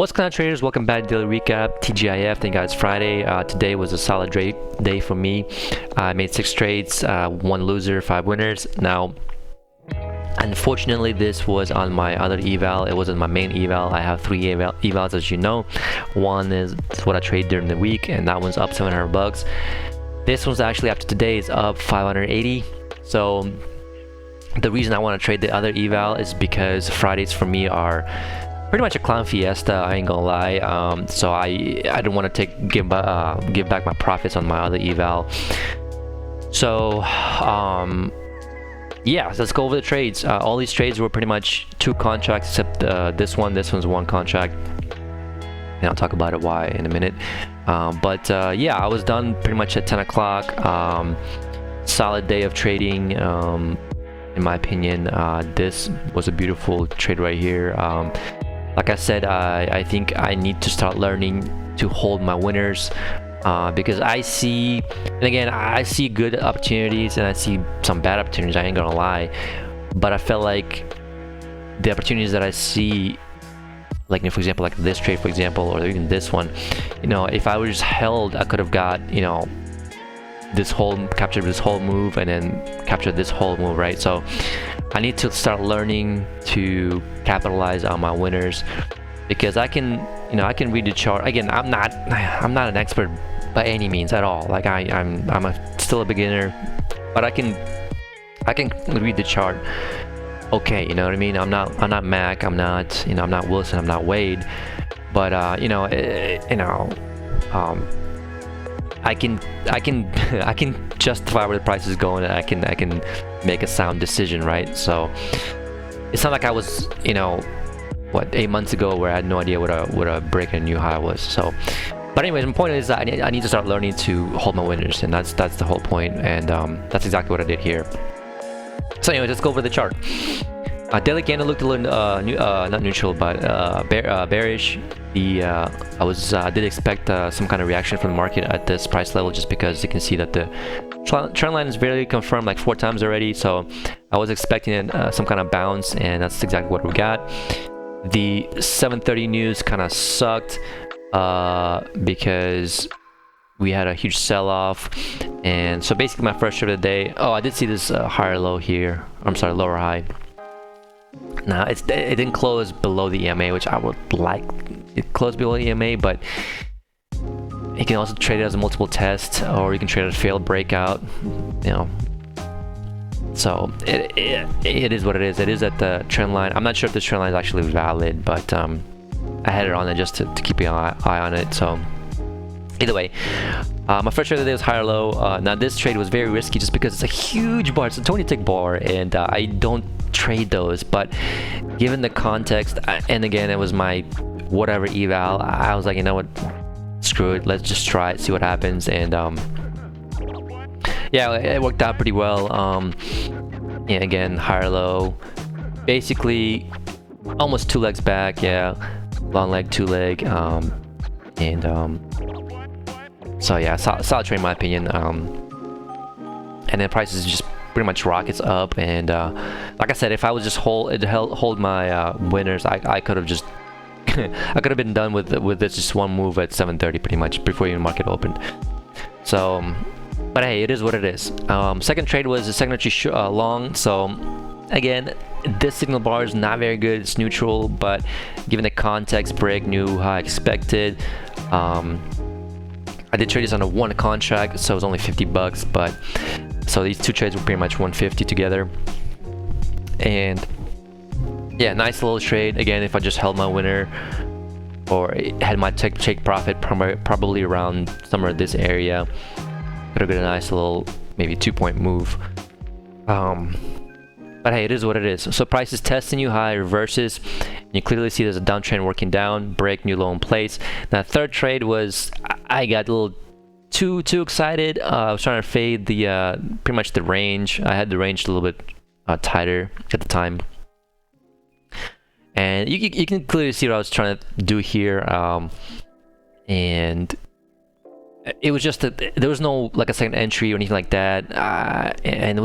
What's going on, traders? Welcome back to Daily Recap, TGIF. Thank God it's Friday. Today was a solid day for me. I made 6 trades, 1 loser, 5 winners. Now, unfortunately, this was on my other eval. It wasn't my main eval. I have 3 evals, as you know. One is what I trade during the week, and that one's up 700 bucks. This one's actually, after today, is up 580. So the reason I want to trade the other eval is because Fridays for me are pretty much a clown fiesta, I ain't gonna lie. So I don't want to give back my profits on my other eval. So yeah, let's go over the trades. All these trades were pretty much 2 contracts, except this one's 1 contract, and I'll talk about it why in a minute. Yeah, I was done pretty much at 10 o'clock. Solid day of trading. In my opinion, this was a beautiful trade right here. Like I said, I think I need to start learning to hold my winners, because I see good opportunities and I see some bad opportunities, I ain't gonna lie. But I felt like the opportunities that I see, like, for example, like this trade, for example, or even this one, if I was just held, I could have got, captured this whole move and then captured this whole move, right? So I need to start learning to capitalize on my winners, because I can read the chart. Again, I'm not an expert by any means at all. Like I'm still a beginner, but I can read the chart. Okay, you know what I mean? I'm not Mac. I'm not Wilson. I'm not Wade. But I can justify where the price is going, and I can make a sound decision, right? So it's not like I was 8 months ago where I had no idea what a break and a new high was. So, but anyways, my point is that I need to start learning to hold my winners, and that's the whole point, and that's exactly what I did here. So anyway, let's go over the chart. Daily candle looked a little not neutral, but bearish. I did expect some kind of reaction from the market at this price level, just because you can see that the trend line is barely confirmed like 4 times already. So I was expecting some kind of bounce, and that's exactly what we got. The 7:30 news kind of sucked because we had a huge sell-off, and so basically my first trade of the day. Oh, I did see this higher low here. I'm sorry, lower high. Now it didn't close below the EMA, which I would like it closed below the EMA, but you can also trade it as a multiple test, or you can trade it as a failed breakout. So it is what it is. It is at the trend line. I'm not sure if this trend line is actually valid, but I had it on it just to keep an eye on it. So either way, my first trade of the day was higher low. Now this trade was very risky just because it's a huge bar. It's a 20-tick bar, and I don't trade those. But given the context, and again, it was my whatever eval, I was like, you know what, screw it, let's just try it, see what happens. And yeah, it worked out pretty well. Yeah, again, higher low, basically almost 2 legs back. Yeah, long leg, 2 leg, so yeah, solid trade in my opinion. And then prices just pretty much rockets up, and like I said, if I was just hold my winners, I could have just I could have been done with this just one move at 7:30 pretty much before even market opened. So but hey, it is what it is. Second trade was a second entry long. So again, this signal bar is not very good. It's neutral, but given the context, break new high expected. I did trade this on a 1 contract, so it was only 50 bucks, but so these 2 trades were pretty much 150 together. And yeah, nice little trade. Again, if I just held my winner or had my take profit probably around somewhere in this area, could have been a nice little maybe 2-point move. But hey, it is what it is. So price is testing you high, reverses. You clearly see there's a downtrend working down, break new low in place. Now third trade was, I got a little too excited. I was trying to fade the pretty much the range. I had the range a little bit tighter at the time, and you can clearly see what I was trying to do here. And it was just that there was no like a second entry or anything like that, and it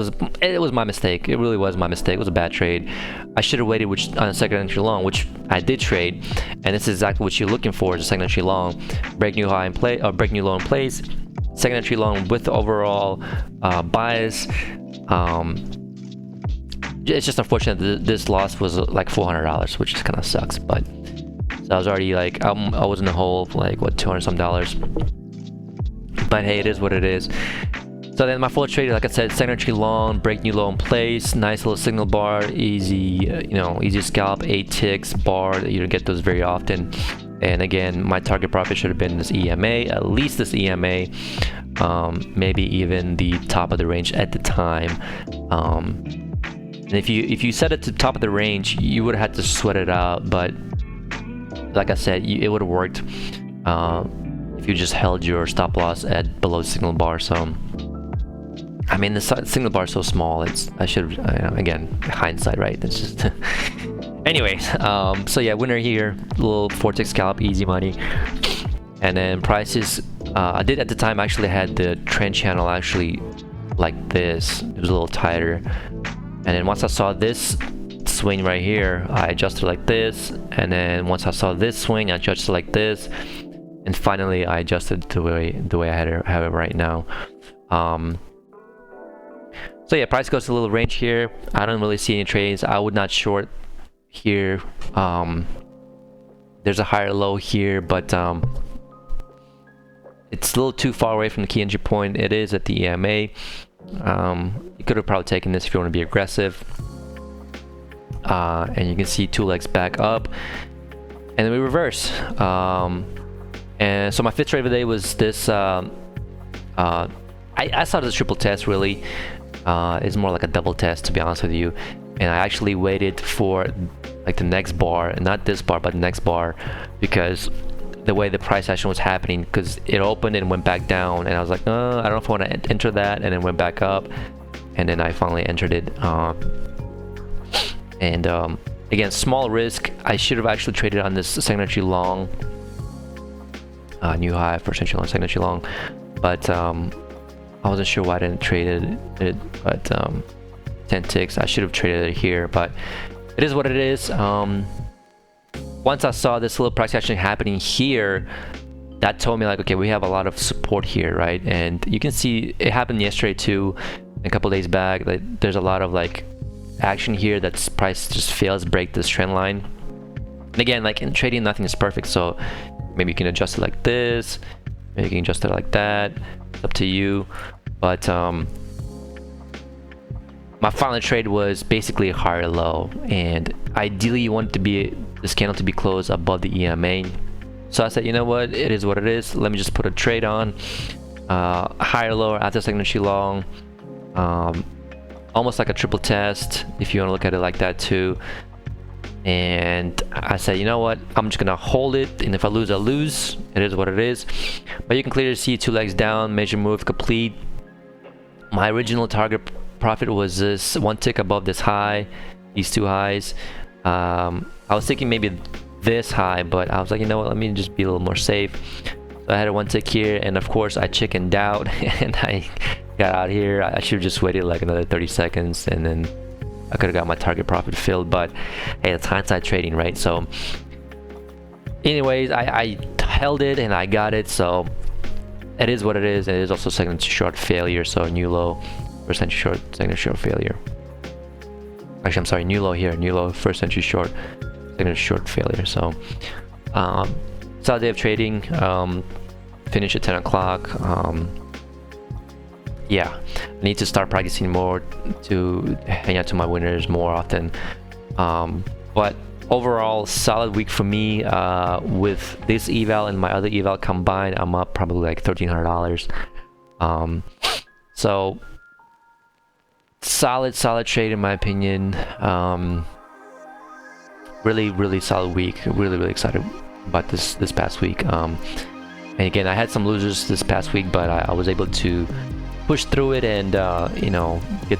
was my mistake. It really was my mistake. It was a bad trade. I should have waited on a second entry long, which I did trade, and this is exactly what you're looking for: is a second entry long, break new high in play, or break new low in place. Second entry long with the overall bias. It's just unfortunate that this loss was like $400, which just kind of sucks. But so I was already like I was in the hole for like what, $200 some. But hey, it is what it is. So then my full trade, like I said, second entry long, break new low in place, nice little signal bar, easy, easy scalp, 8 ticks bar. You don't get those very often. And again, my target profit should have been this EMA, at least this EMA, maybe even the top of the range at the time. And if you set it to top of the range, you would have had to sweat it out. But like I said, it would have worked. If you just held your stop loss at below signal bar. So I mean, the signal bar is so small. I should have, again, hindsight, right? That's just anyways. So yeah, winner here, little 4-tick scalp, easy money. And then prices, I did at the time actually had the trend channel actually like this. It was a little tighter, and then once I saw this swing right here, I adjusted like this, and then once I saw this swing, I adjusted like this. And finally, I adjusted the way I have it right now. So yeah, price goes to a little range here. I don't really see any trades. I would not short here. There's a higher low here, but it's a little too far away from the key entry point. It is at the EMA. You could have probably taken this if you want to be aggressive. And you can see 2 legs back up, and then we reverse. And so my fifth trade of the day was this. I saw it as a triple test, really. It's more like a double test, to be honest with you. And I actually waited for like the next bar, not this bar, but the next bar, because the way the price action was happening, because it opened and went back down, and I was like, I don't know if I want to enter that, and then went back up, and then I finally entered it. Again, small risk. I should have actually traded on this second entry long. New high, first entry long, second entry long, but I wasn't sure why I didn't trade it. But 10 ticks, I should have traded it here, but it is what it is. Once I saw this little price action happening here, that told me like, okay, we have a lot of support here, right? And you can see it happened yesterday too, a couple days back. Like, there's a lot of like action here that's price just fails break this trend line. And again, like in trading, nothing is perfect, so maybe you can adjust it like this, maybe you can adjust it like that. It's up to you. But my final trade was basically a higher low, and ideally you want this candle to be closed above the EMA. So I said, you know what, it is what it is. Let me just put a trade on higher low after second entry long, almost like a triple test if you want to look at it like that too. And I said, you know what, I'm just gonna hold it, and if I lose, I lose. It is what it is. But you can clearly see 2 legs down, major move complete. My original target profit was this 1 tick above this high, these 2 highs. I was thinking maybe this high, but I was like, you know what, let me just be a little more safe. So I had a 1 tick here, and of course I chickened out and I got out here. I should have just waited like another 30 seconds, and then I could have got my target profit filled. But hey, it's hindsight trading, right? So anyways, I held it and I got it, so it is what it is. It is also second entry short failure, so new low, first entry short, second entry short failure. Actually, I'm sorry, new low here, new low, first entry short, second entry short failure. So solid day of trading. Finish at 10 o'clock. Yeah, I need to start practicing more to hang out to my winners more often. But overall, solid week for me. With this eval and my other eval combined, I'm up probably like $1,300. So solid trade in my opinion. Really solid week. Really excited about this past week. And again, I had some losers this past week, but I was able to push through it and get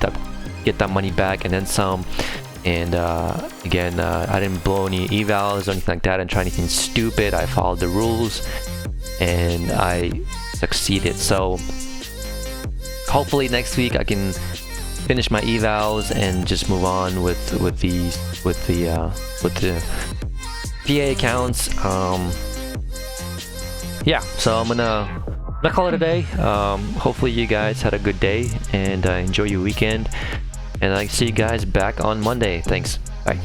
that money back and then some. And again, I didn't blow any evals or anything like that and try anything stupid. I followed the rules, and I succeeded. So hopefully next week I can finish my evals and just move on with the PA accounts. Yeah, so I'm gonna call it a day. Hopefully you guys had a good day and enjoy your weekend, and I see you guys back on Monday. Thanks. Bye.